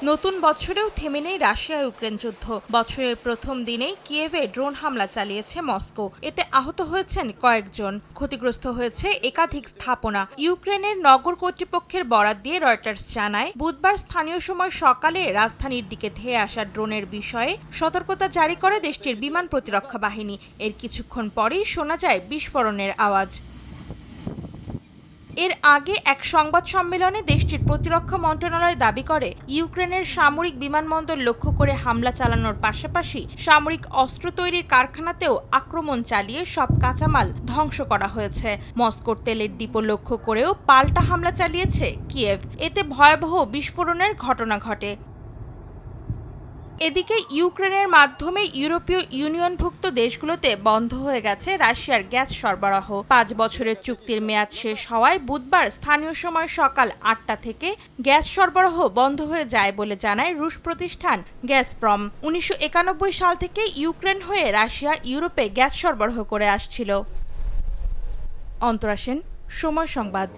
নতুন বছরেও থেমে নেই রাশিয়া ইউক্রেন যুদ্ধ। বছরের প্রথম দিনেই কিয়েভে ড্রোন হামলা চালিয়েছে মস্কো। এতে আহত হয়েছেন কয়েকজন, ক্ষতিগ্রস্ত হয়েছে একাধিক স্থাপনা। ইউক্রেনের নগর কর্তৃপক্ষের বরাত দিয়ে রয়টার্স জানায়, বুধবার স্থানীয় সময় সকালে রাজধানীর দিকে ধেয়ে আসা ড্রোনের বিষয়ে সতর্কতা জারি করে দেশটির বিমান প্রতিরক্ষা বাহিনী। এর কিছুক্ষণ পরেই শোনা যায় বিস্ফোরণের আওয়াজ। এর আগে এক সংবাদ সম্মেলনে দেশটির প্রতিরক্ষা মন্ত্রণালয় দাবি করে, ইউক্রেনের সামরিক বিমানবন্দর লক্ষ্য করে হামলা চালানোর পাশাপাশি সামরিক অস্ত্র তৈরির কারখানাতেও আক্রমণ চালিয়ে সব কাঁচামাল ধ্বংস করা হয়েছে। মস্কোর তেলের ডিপো লক্ষ্য করেও পাল্টা হামলা চালিয়েছে কিয়েভ। এতে ভয়াবহ বিস্ফোরণের ঘটনা ঘটে। এদিকে ইউক্রেনের মাধ্যমে ইউরোপীয় ইউনিয়নভুক্ত দেশগুলোতে বন্ধ হয়ে গেছে রাশিয়ার গ্যাস সরবরাহ। ৫ বছরের চুক্তির মেয়াদ শেষ হওয়ায় বুধবার স্থানীয় সময় সকাল ৮টা থেকে গ্যাস সরবরাহ বন্ধ হয়ে যায় বলে জানায় রুশ প্রতিষ্ঠান গ্যাসপ্রম। ১৯৯১ সাল থেকে ইউক্রেন হয়ে রাশিয়া ইউরোপে গ্যাস সরবরাহ করে আসছিল। অন্তরা সেন, সময় সংবাদ।